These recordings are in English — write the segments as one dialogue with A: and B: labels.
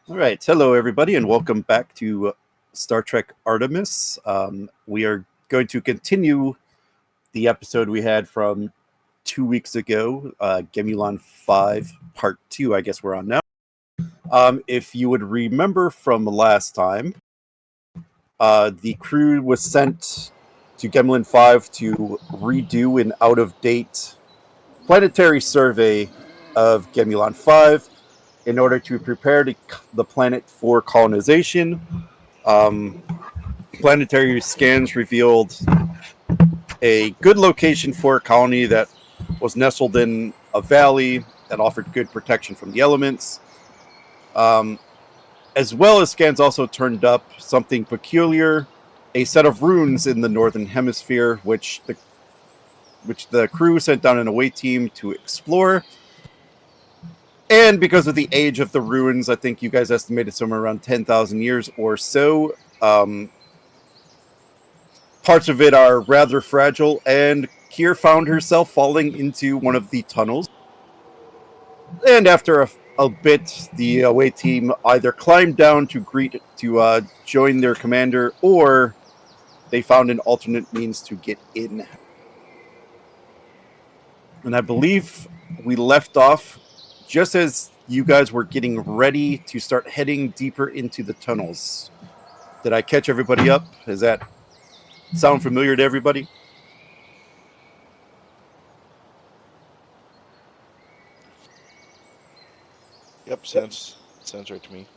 A: All right, hello everybody, and welcome back to Star Trek Artemis. We are going to continue the episode we had from 2 weeks ago, Gemulon 5, Part 2, I guess we're on now. If you would remember from last time, the crew was sent to Gemulon 5 to redo an out-of-date planetary survey of Gemulon 5 in order to prepare the planet for colonization. Um, Planetary scans revealed a good location for a colony that was nestled in a valley that offered good protection from the elements. Um, as well as scans also turned up something peculiar, a set of runes in the northern hemisphere, which the crew sent down an away team to explore. And because of the age of the ruins, I think you guys estimated somewhere around 10,000 years or so. Parts of it are rather fragile, and Kier found herself falling into one of the tunnels. And after a bit, the away team either climbed down to join their commander, or they found an alternate means to get in. And I believe we left off just as you guys were getting ready to start heading deeper into the tunnels. Did I catch everybody up? Does that sound familiar to everybody?
B: Yep, sounds right to me.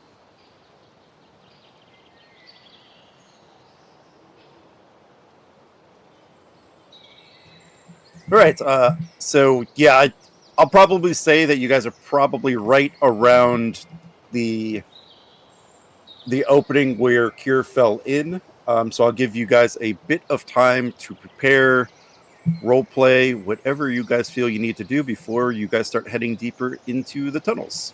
A: All right. So yeah, I'll probably say that you guys are probably right around the the opening where Cure fell in. So I'll give you guys a bit of time to prepare, role play, whatever you guys feel you need to do before you guys start heading deeper into the tunnels.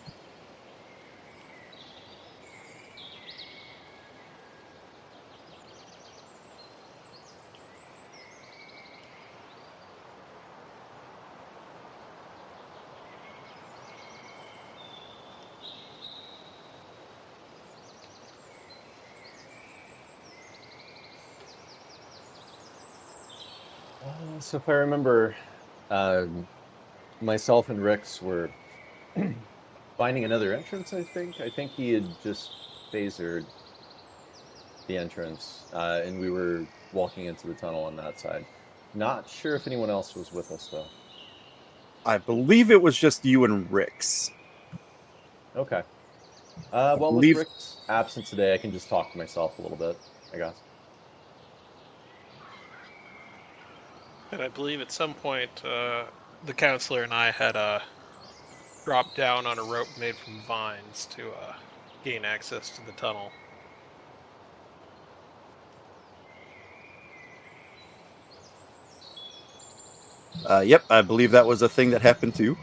C: So if I remember, myself and Rix were finding another entrance. I think he had just phasered the entrance, and we were walking into the tunnel on that side. Not sure if anyone else was with us though.
A: I believe it was just you and Rix.
C: Okay.
A: I
C: Well, with
A: believe
C: Rick's absent today, I can just talk to myself a little bit, I guess.
D: And I believe at some point, the counselor and I had dropped down on a rope made from vines to gain access to the tunnel.
A: Yep, I believe that was a thing that happened too.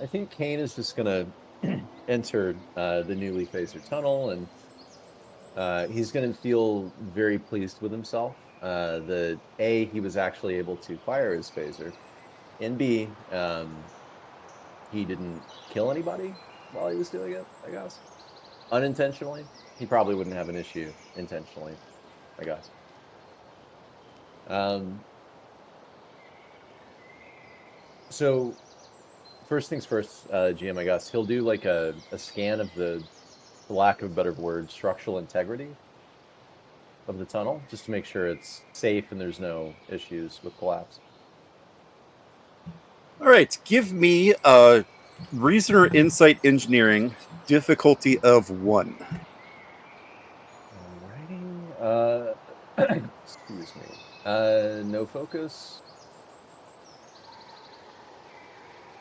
C: I think Kane is just gonna enter the newly phaser tunnel, and he's gonna feel very pleased with himself. He was actually able to fire his phaser, and B, he didn't kill anybody while he was doing it. I guess unintentionally. He probably wouldn't have an issue intentionally, I guess. So first things first, GM, I guess he'll do like a scan of for lack of a better word, structural integrity of the tunnel, just to make sure it's safe and there's no issues with collapse.
A: All right, give me reason or insight engineering difficulty of 1.
C: Alrighty. Excuse me. No focus.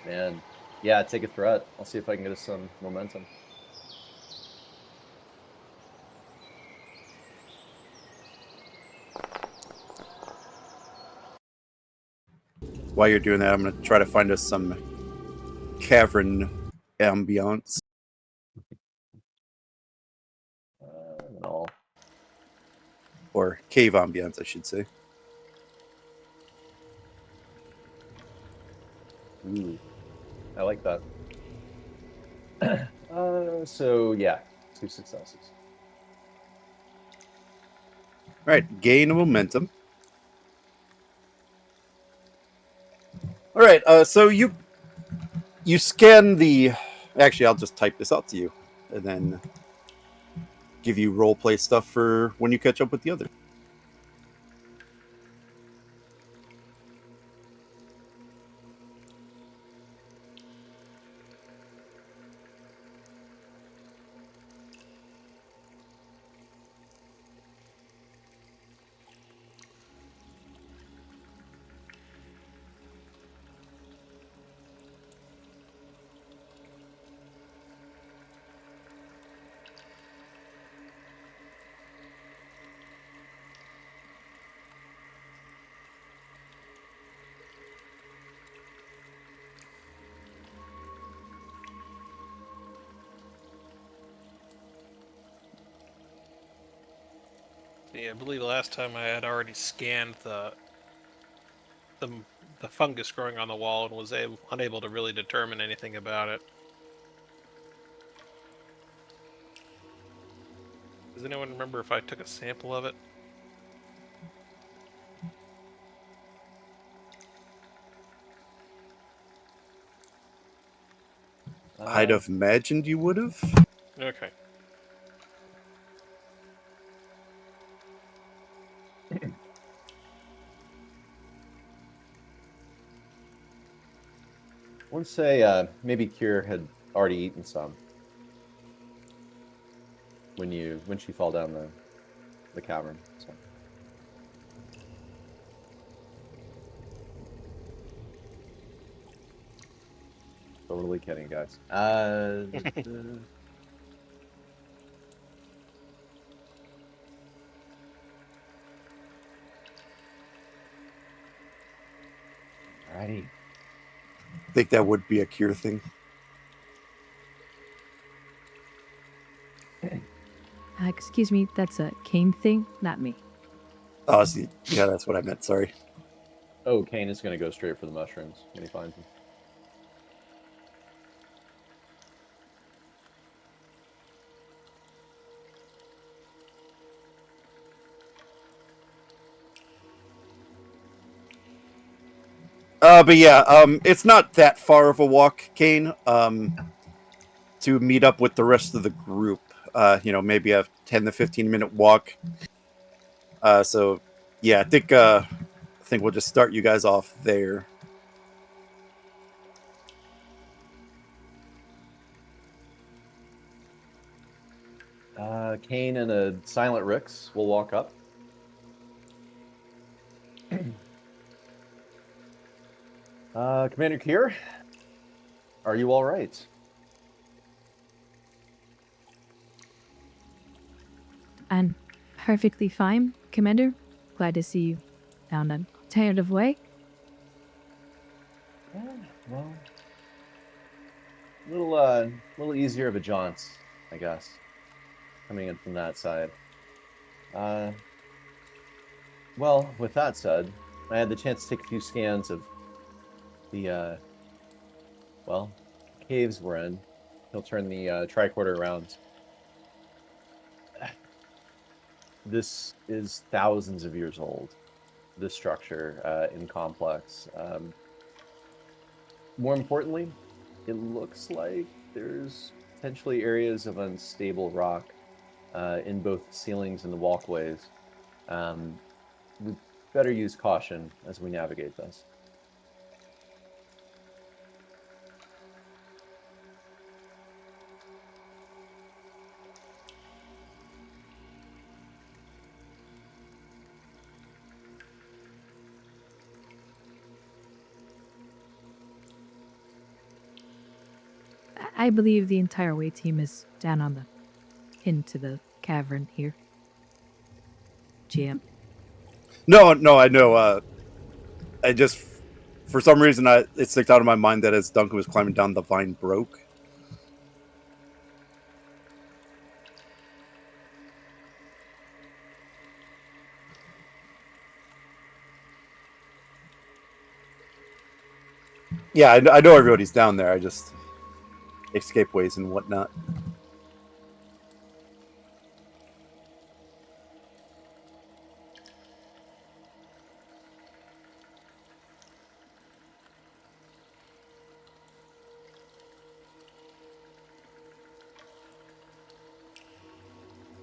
C: Man, yeah, take a threat. I'll see if I can get us some momentum.
A: While you're doing that, I'm going to try to find us some cavern ambiance.
C: No.
A: Or cave ambiance, I should say.
C: Ooh, I like that. So yeah, 2 successes.
A: All right, gain momentum. All right, so you scan the. Actually, I'll just type this out to you, and then give you role play stuff for when you catch up with the others.
D: Yeah, I believe last time I had already scanned the fungus growing on the wall and was unable to really determine anything about it. Does anyone remember if I took a sample of it?
A: I'd have imagined you would have.
D: Okay.
C: I would say maybe Kier had already eaten some when she fell down the cavern. So. Totally kidding, guys. Alrighty.
A: I think that would be a cure thing.
E: Excuse me, that's a Kane thing, not me.
A: Oh, see, yeah, that's what I meant. Sorry.
C: Oh, Kane is going to go straight for the mushrooms when he finds them.
A: But yeah, it's not that far of a walk, Kane. To meet up with the rest of the group. Maybe a 10 to 15-minute walk. So yeah, I think we'll just start you guys off there.
C: Kane and a Silent Rix will walk up. Commander Kier, are you all right?
E: And perfectly fine, Commander. Glad to see you found an alternative way.
C: Yeah, well, little easier of a jaunt, I guess, coming in from that side. Well, with that said, I had the chance to take a few scans of the caves we're in. He'll turn the tricorder around. This is thousands of years old, this structure in Complex. More importantly, it looks like there's potentially areas of unstable rock in both the ceilings and the walkways. We better use caution as we navigate this.
E: I believe the entire away team is down on the into the cavern here. GM.
A: No, I know. I just, for some reason, it sticks out of my mind that as Duncan was climbing down, the vine broke. Yeah, I know everybody's down there. I just escape ways and whatnot.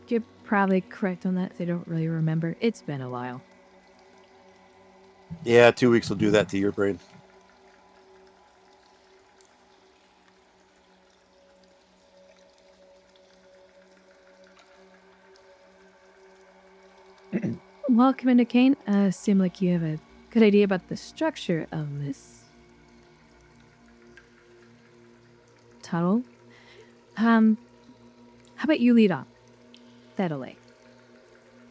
E: You're probably correct on that. They don't really remember. It's been a while.
A: Yeah, 2 weeks will do that to your brain.
E: Well, Commander Kane, seem like you have a good idea about the structure of this tunnel. How about you lead on? That'll lay.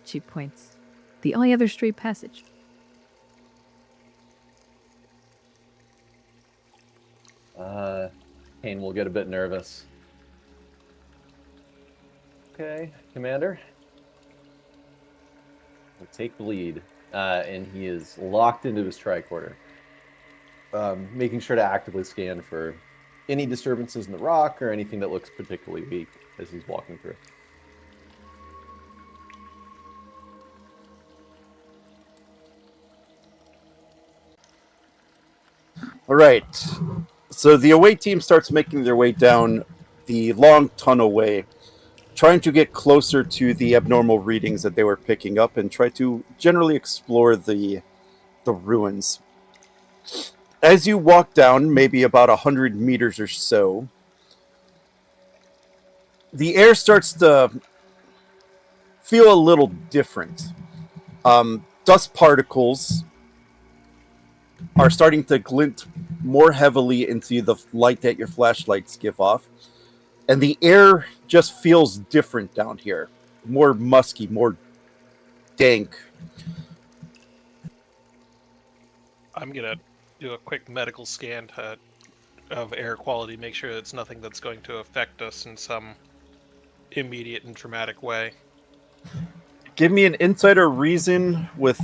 E: She points. The only other straight passage.
C: Kane will get a bit nervous. Okay, Commander. We'll take the lead. And he is locked into his tricorder. Making sure to actively scan for any disturbances in the rock or anything that looks particularly weak as he's walking through.
A: All right. So the away team starts making their way down the long tunnel way, trying to get closer to the abnormal readings that they were picking up and try to generally explore the ruins. As you walk down, maybe about 100 meters or so, the air starts to feel a little different. Dust particles are starting to glint more heavily into the light that your flashlights give off. And the air just feels different down here. More musky, more dank.
D: I'm gonna do a quick medical scan of air quality, make sure it's nothing that's going to affect us in some immediate and traumatic way.
A: Give me an insight or reason with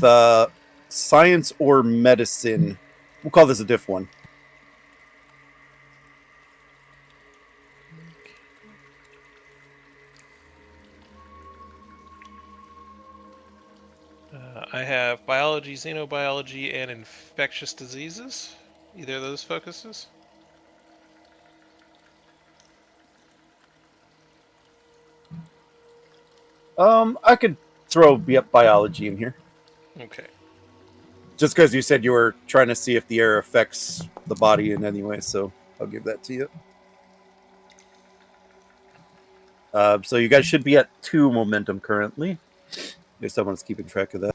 A: science or medicine. We'll call this a diff one.
D: I have biology, xenobiology, and infectious diseases. Either of those focuses?
A: I could throw biology in here.
D: Okay.
A: Just because you said you were trying to see if the air affects the body in any way, so I'll give that to you. So you guys should be at 2 momentum currently. If someone's keeping track of that.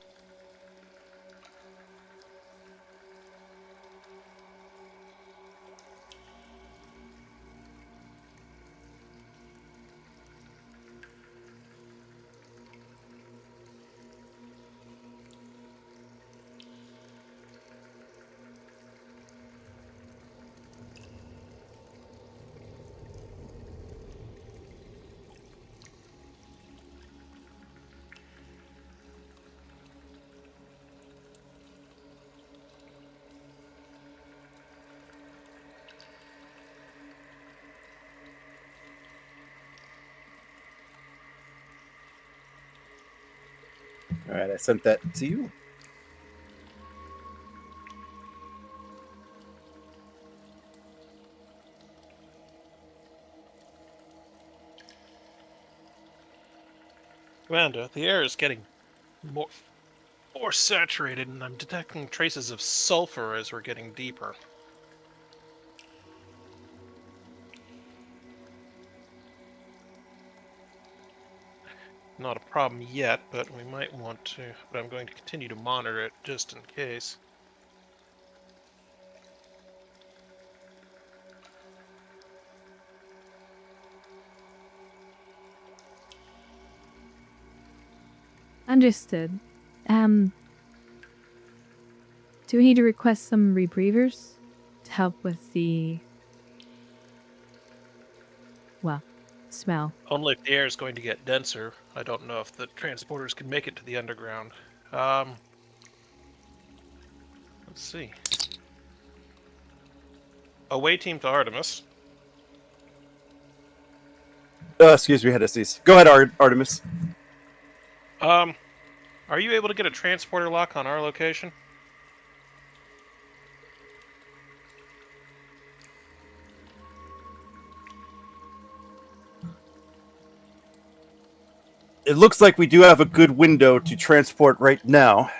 A: All right, I sent that to you.
D: Commander, the air is getting more saturated, and I'm detecting traces of sulfur as we're getting deeper. Not a problem yet, but we might want to. But I'm going to continue to monitor it just in case.
E: Understood. Do we need to request some rebreathers to help with the, well, smell?
D: Only if the air is going to get denser. I don't know if the transporters can make it to the underground. Let's see. away team to Artemis.
A: Excuse me, Hades. Go ahead, Artemis.
D: Are you able to get a transporter lock on our location?
A: It looks like we do have a good window to transport right now.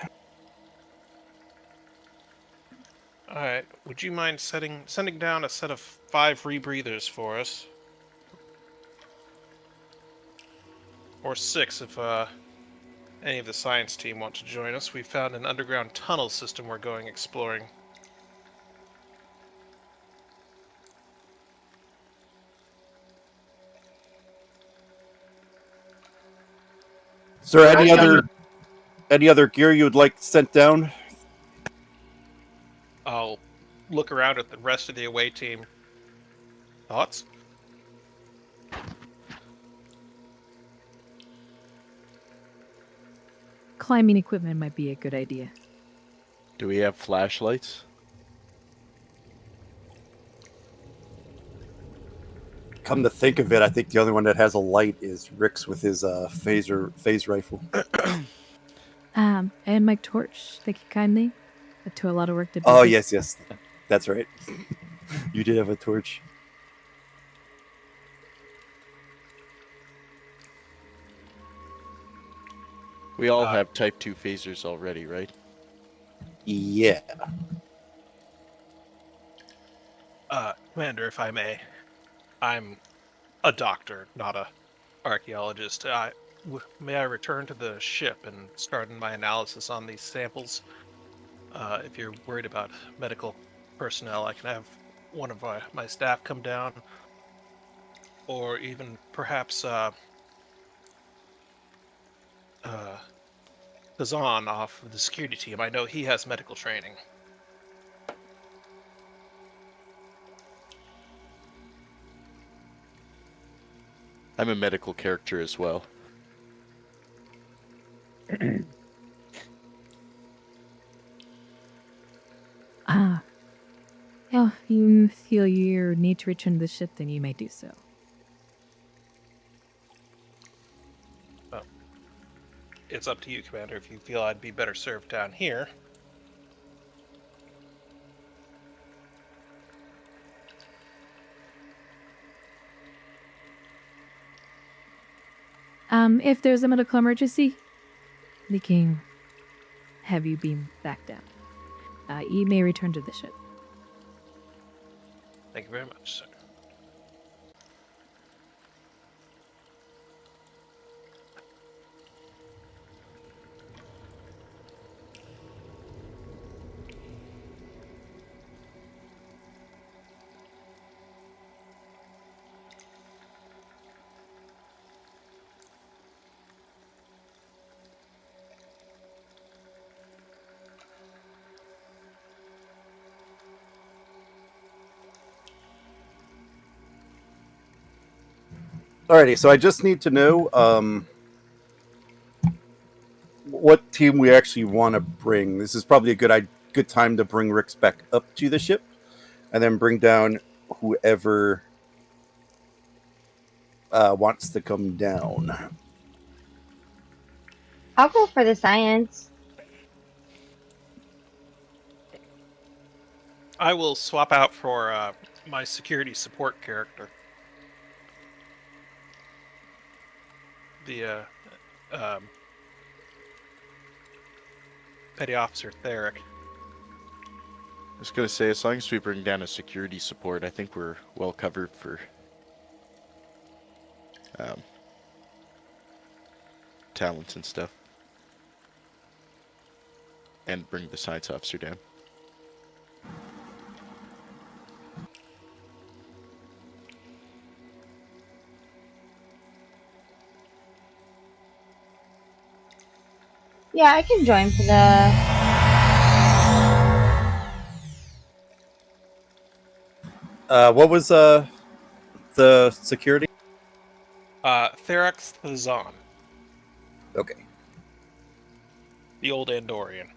D: Alright, would you mind sending down a set of 5 rebreathers for us? Or 6 if any of the science team want to join us. We found an underground tunnel system we're going exploring.
A: Is there any other gear you would like sent down?
D: I'll look around at the rest of the away team. Thoughts?
E: Climbing equipment might be a good idea.
B: Do we have flashlights?
A: Come to think of it, I think the only one that has a light is Rick's with his phase rifle.
E: And my torch. Thank you kindly. That took a lot of work to build.
A: Oh,
E: this.
A: yes, that's right. You did have a torch.
B: We all have Type 2 phasers already, right?
A: Yeah.
D: Commander, if I may. I'm a doctor, not a archaeologist. May I return to the ship and start my analysis on these samples? If you're worried about medical personnel, I can have one of my staff come down, or even perhaps Kazan off of the security team. I know he has medical training.
B: I'm a medical character as well.
E: If you feel you need to return to the ship, then you may do so.
D: It's up to you, Commander, if you feel I'd be better served down here.
E: If there's a medical emergency, we can have you beam back down. You may return to the ship.
D: Thank you very much, sir.
A: Alrighty, so I just need to know what team we actually want to bring. This is probably a good time to bring Rick's back up to the ship, and then bring down whoever wants to come down.
F: I'll go for the science.
D: I will swap out for my security support character. The Petty Officer Theric.
B: I was going to say, as long as we bring down a security support, I think we're well covered for talents and stuff. And bring the science officer down.
F: Yeah, I can join for the.
A: What was the security?
D: Therax Thazan,
A: Okay.
D: the old Andorian.